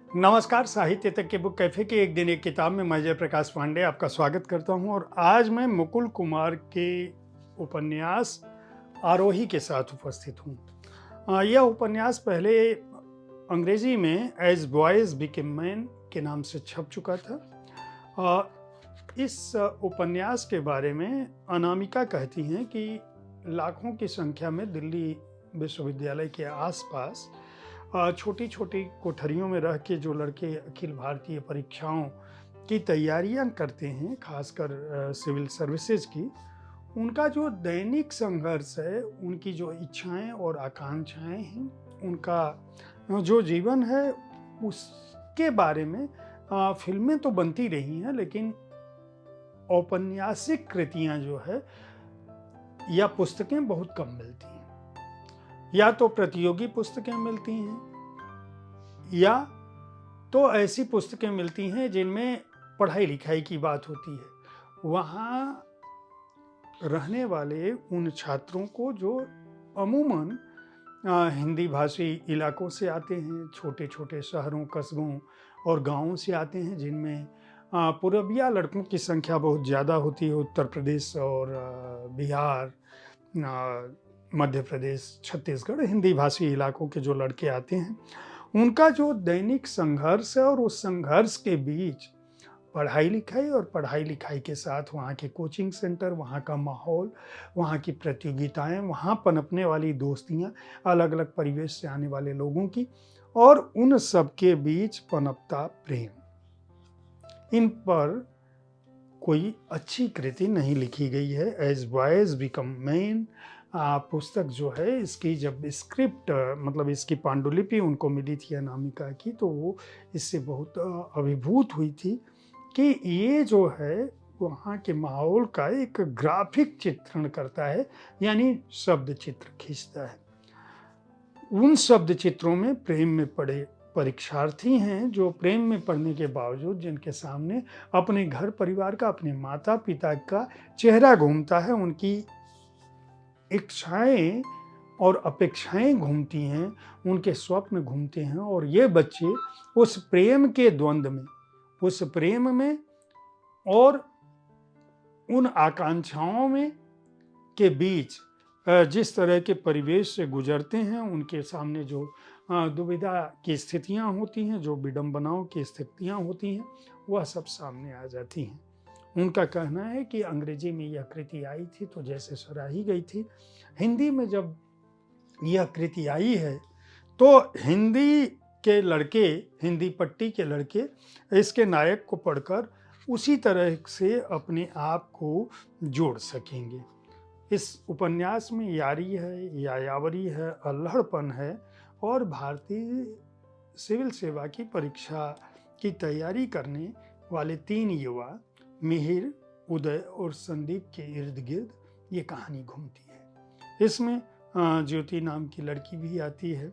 नमस्कार, साहित्य तक के बुक कैफ़े के एक दिन एक किताब में मैं जयप्रकाश पांडे आपका स्वागत करता हूं और आज मैं मुकुल कुमार के उपन्यास आरोही के साथ उपस्थित हूं। यह उपन्यास पहले अंग्रेजी में एज बॉयज़ बिकेम मैन के नाम से छप चुका था। इस उपन्यास के बारे में अनामिका कहती हैं कि लाखों की संख्या में दिल्ली विश्वविद्यालय के आसपास छोटी छोटी कोठरियों में रह के जो लड़के अखिल भारतीय परीक्षाओं की तैयारियां करते हैं, खासकर सिविल सर्विसेज की, उनका जो दैनिक संघर्ष है, उनकी जो इच्छाएं और आकांक्षाएं हैं, उनका जो जीवन है, उसके बारे में फिल्में तो बनती रही हैं, लेकिन औपन्यासिक कृतियां जो है या पुस्तकें बहुत कम मिलती हैं। या तो प्रतियोगी पुस्तकें मिलती हैं या तो ऐसी पुस्तकें मिलती हैं जिनमें पढ़ाई लिखाई की बात होती है। वहाँ रहने वाले उन छात्रों को जो अमूमन हिंदी भाषी इलाकों से आते हैं, छोटे छोटे शहरों, कस्बों और गांवों से आते हैं, जिनमें पूर्विया लड़कों की संख्या बहुत ज़्यादा होती है। उत्तर प्रदेश और बिहार, मध्य प्रदेश, छत्तीसगढ़, हिंदी भाषी इलाकों के जो लड़के आते हैं, उनका जो दैनिक संघर्ष है और उस संघर्ष के बीच पढ़ाई लिखाई और पढ़ाई लिखाई के साथ वहाँ के कोचिंग सेंटर, वहाँ का माहौल, वहाँ की प्रतियोगिताएं, वहाँ पनपने वाली दोस्तियाँ, अलग अलग परिवेश से आने वाले लोगों की, और उन सब के बीच पनपता प्रेम। इन पर कोई अच्छी कृति नहीं लिखी गई है। एज बॉयज़ बिकम मैन पुस्तक जो है, इसकी जब स्क्रिप्ट मतलब इसकी पांडुलिपि उनको मिली थी अनामिका की, तो वो इससे बहुत अभिभूत हुई थी कि ये जो है वहाँ के माहौल का एक ग्राफिक चित्रण करता है, यानी शब्द चित्र खींचता है। उन शब्द चित्रों में प्रेम में पड़े परीक्षार्थी हैं, जो प्रेम में पढ़ने के बावजूद जिनके सामने अपने घर परिवार का, अपने माता पिता का चेहरा घूमता है, उनकी इच्छाएं और अपेक्षाएं घूमती हैं, उनके स्वप्न घूमते हैं, और ये बच्चे उस प्रेम के द्वंद्व में, उस प्रेम में और उन आकांक्षाओं में के बीच जिस तरह के परिवेश से गुजरते हैं, उनके सामने जो दुविधा की स्थितियां होती हैं, जो विडंबनाओं की स्थितियां होती हैं, वह सब सामने आ जाती हैं। उनका कहना है कि अंग्रेजी में यह कृति आई थी तो जैसे सराही गई थी, हिंदी में जब यह कृति आई है तो हिंदी के लड़के, हिंदी पट्टी के लड़के इसके नायक को पढ़कर उसी तरह से अपने आप को जोड़ सकेंगे। इस उपन्यास में यारी है, यायावरी है, अल्हड़पन है, और भारतीय सिविल सेवा की परीक्षा की तैयारी करने वाले 3 युवा मिहिर, उदय और संदीप के इर्द गिर्द ये कहानी घूमती है। इसमें ज्योति नाम की लड़की भी आती है,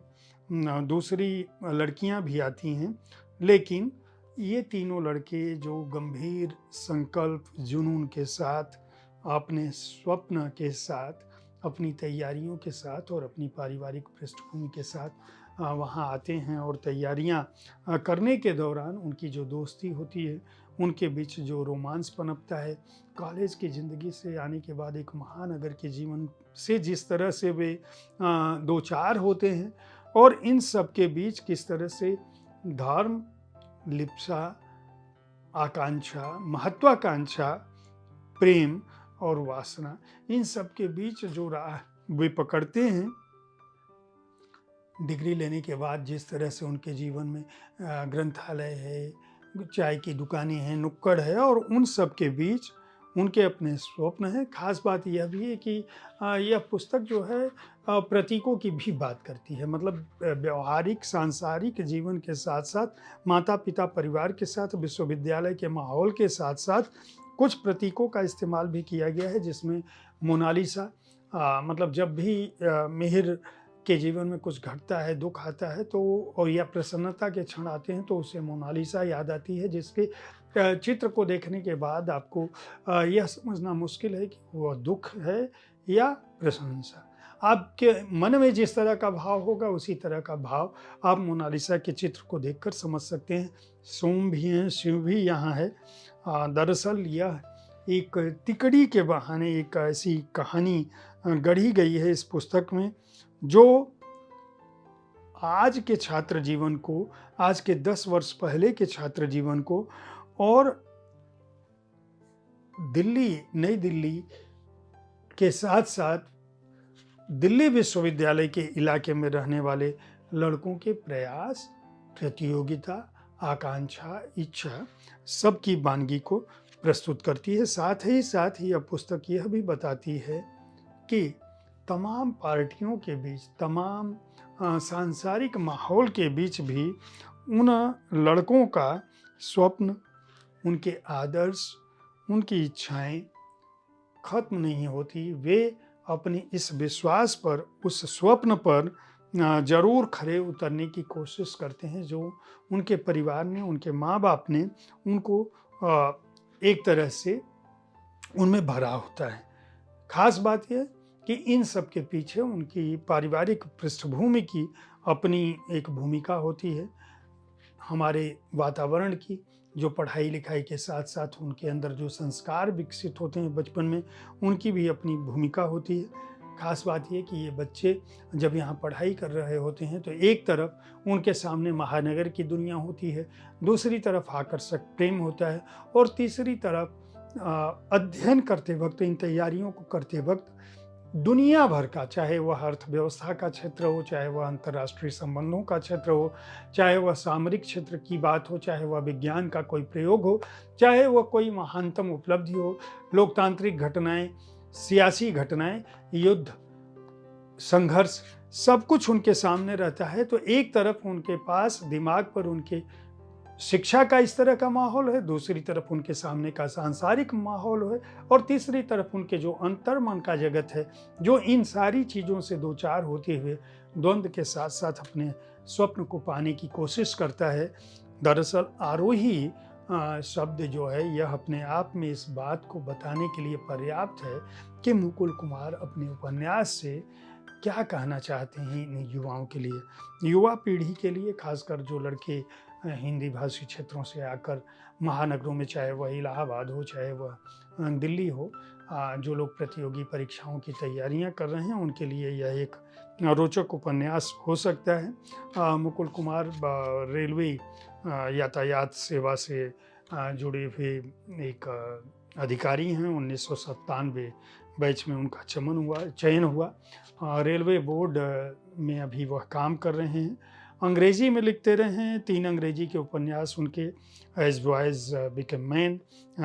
दूसरी लड़कियां भी आती हैं, लेकिन ये तीनों लड़के जो गंभीर संकल्प, जुनून के साथ, अपने स्वप्न के साथ, अपनी तैयारियों के साथ और अपनी पारिवारिक पृष्ठभूमि के साथ वहाँ आते हैं, और तैयारियाँ करने के दौरान उनकी जो दोस्ती होती है, उनके बीच जो रोमांस पनपता है, कॉलेज की ज़िंदगी से आने के बाद एक महानगर के जीवन से जिस तरह से वे दो चार होते हैं, और इन सब के बीच किस तरह से धर्म, लिप्सा, आकांक्षा, महत्वाकांक्षा, प्रेम और वासना, इन सब के बीच जो राह वे पकड़ते हैं, डिग्री लेने के बाद जिस तरह से उनके जीवन में ग्रंथालय है, चाय की दुकानें हैं, नुक्कड़ है, और उन सब के बीच उनके अपने स्वप्न हैं। खास बात यह भी है कि यह पुस्तक जो है प्रतीकों की भी बात करती है, मतलब व्यवहारिक सांसारिक जीवन के साथ साथ माता पिता परिवार के साथ, विश्वविद्यालय के माहौल के साथ साथ कुछ प्रतीकों का इस्तेमाल भी किया गया है, जिसमें मोनालिसा, मतलब जब भी मिहिर के जीवन में कुछ घटता है, दुख आता है, तो और या प्रसन्नता के क्षण आते हैं, तो उसे मोनालिसा याद आती है, जिसके चित्र को देखने के बाद आपको यह समझना मुश्किल है कि वह दुख है या प्रशंसा। आपके मन में जिस तरह का भाव होगा उसी तरह का भाव आप मोनालिसा के चित्र को देखकर समझ सकते हैं। सोम भी हैं, शिव भी यहाँ है। दरअसल यह एक तिकड़ी के बहाने एक ऐसी कहानी गढ़ी गई है इस पुस्तक में, जो आज के छात्र जीवन को, आज के 10 वर्ष पहले के छात्र जीवन को और नई दिल्ली के साथ साथ दिल्ली विश्वविद्यालय के इलाके में रहने वाले लड़कों के प्रयास, प्रतियोगिता, आकांक्षा, इच्छा सबकी वानगी को प्रस्तुत करती है। साथ ही यह पुस्तक यह भी बताती है कि तमाम पार्टियों के बीच, तमाम सांसारिक माहौल के बीच भी उन लड़कों का स्वप्न, उनके आदर्श, उनकी इच्छाएं खत्म नहीं होती। वे अपनी इस विश्वास पर, उस स्वप्न पर जरूर खरे उतरने की कोशिश करते हैं जो उनके परिवार ने, उनके माँ बाप ने उनको एक तरह से उनमें भरा होता है। खास बात यह कि इन सब के पीछे उनकी पारिवारिक पृष्ठभूमि की अपनी एक भूमिका होती है। हमारे वातावरण की, जो पढ़ाई लिखाई के साथ साथ उनके अंदर जो संस्कार विकसित होते हैं बचपन में, उनकी भी अपनी भूमिका होती है। खास बात यह कि ये बच्चे जब यहाँ पढ़ाई कर रहे होते हैं तो एक तरफ उनके सामने महानगर की दुनिया होती है, दूसरी तरफ आकर्षक प्रेम होता है और तीसरी तरफ अध्ययन करते वक्त, इन तैयारियों को करते वक्त दुनिया भर का, चाहे वह अर्थव्यवस्था का क्षेत्र हो, चाहे वह अंतर्राष्ट्रीय संबंधों का क्षेत्र हो, चाहे वह सामरिक क्षेत्र की बात हो, चाहे वह विज्ञान का कोई प्रयोग हो, चाहे वह कोई महानतम उपलब्धि हो, लोकतांत्रिक घटनाएं, सियासी घटनाएं, युद्ध, संघर्ष, सब कुछ उनके सामने रहता है। तो एक तरफ उनके पास दिमाग पर उनके शिक्षा का इस तरह का माहौल है, दूसरी तरफ उनके सामने का सांसारिक माहौल है और तीसरी तरफ उनके जो अंतर मन का जगत है, जो इन सारी चीज़ों से दो चार होते हुए द्वंद्व के साथ साथ अपने स्वप्न को पाने की कोशिश करता है। दरअसल आरोही शब्द जो है यह अपने आप में इस बात को बताने के लिए पर्याप्त है कि मुकुल कुमार अपने उपन्यास से क्या कहना चाहते हैं इन युवाओं के लिए, युवा पीढ़ी के लिए, खासकर जो लड़के हिंदी भाषी क्षेत्रों से आकर महानगरों में, चाहे वह इलाहाबाद हो, चाहे वह दिल्ली हो, जो लोग प्रतियोगी परीक्षाओं की तैयारियां कर रहे हैं, उनके लिए यह एक रोचक उपन्यास हो सकता है। मुकुल कुमार रेलवे यातायात सेवा से जुड़े हुए एक अधिकारी हैं। 1997 बैच में उनका चयन हुआ। रेलवे बोर्ड में अभी वह काम कर रहे हैं। अंग्रेजी में लिखते रहे हैं। 3 अंग्रेजी के उपन्यास उनके, एज बॉयज बिकम मैन,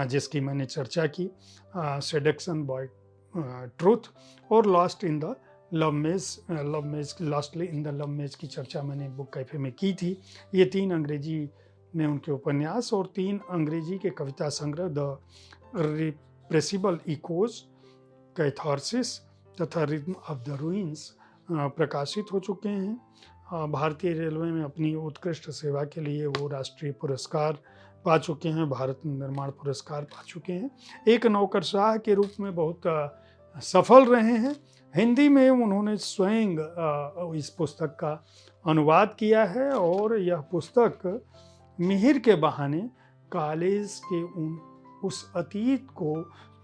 जिसकी मैंने चर्चा की, सेडक्शन बाय ट्रूथ, और लॉस्ट इन द लव मेज, लॉस्टली इन द लव मेज की चर्चा मैंने बुक कैफे में की थी। ये 3 अंग्रेजी में उनके उपन्यास और 3 अंग्रेजी के कविता संग्रह, द रिप्रेसिबल इकोज, कैथारसिस तथा रिदम ऑफ द रूइंस प्रकाशित हो चुके हैं। भारतीय रेलवे में अपनी उत्कृष्ट सेवा के लिए वो राष्ट्रीय पुरस्कार पा चुके हैं, भारत निर्माण पुरस्कार पा चुके हैं। एक नौकरशाह के रूप में बहुत सफल रहे हैं। हिंदी में उन्होंने स्वयं इस पुस्तक का अनुवाद किया है और यह पुस्तक मिहिर के बहाने कॉलेज के उस अतीत को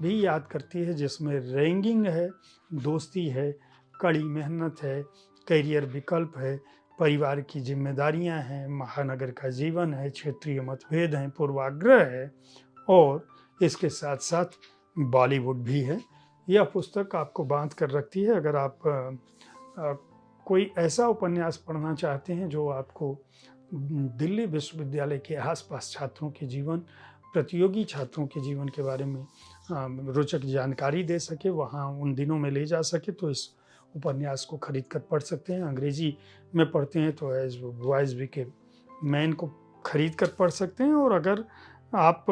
भी याद करती है जिसमें रैंगिंग है, दोस्ती है, कड़ी मेहनत है, करियर विकल्प है, परिवार की जिम्मेदारियां हैं, महानगर का जीवन है, क्षेत्रीय मतभेद हैं, पूर्वाग्रह है और इसके साथ साथ बॉलीवुड भी है। यह पुस्तक आपको बांध कर रखती है। अगर आप कोई ऐसा उपन्यास पढ़ना चाहते हैं जो आपको दिल्ली विश्वविद्यालय के आसपास छात्रों के जीवन, प्रतियोगी छात्रों के जीवन के बारे में रोचक जानकारी दे सके, वहाँ उन दिनों में ले जा सके, तो इस उपन्यास को खरीद कर पढ़ सकते हैं। अंग्रेजी में पढ़ते हैं तो एज बॉयज बिकेम मैन को खरीद कर पढ़ सकते हैं और अगर आप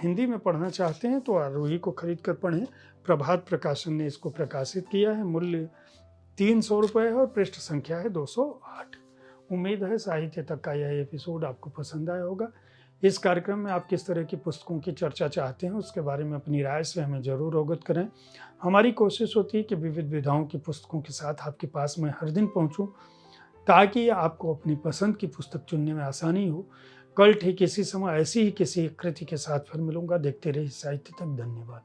हिंदी में पढ़ना चाहते हैं तो आरोही को खरीद कर पढ़ें। प्रभात प्रकाशन ने इसको प्रकाशित किया है। मूल्य 300 रुपये है और पृष्ठ संख्या है 208। उम्मीद है साहित्य तक का यह एपिसोड आपको पसंद आया होगा। इस कार्यक्रम में आप किस तरह की पुस्तकों की चर्चा चाहते हैं, उसके बारे में अपनी राय से हमें ज़रूर अवगत करें। हमारी कोशिश होती है कि विविध विधाओं की पुस्तकों के साथ आपके पास मैं हर दिन पहुंचूं, ताकि आपको अपनी पसंद की पुस्तक चुनने में आसानी हो। कल ठीक इसी समय ऐसी ही किसी कृति के साथ फिर मिलूंगा। देखते रहिए साहित्य तक। धन्यवाद।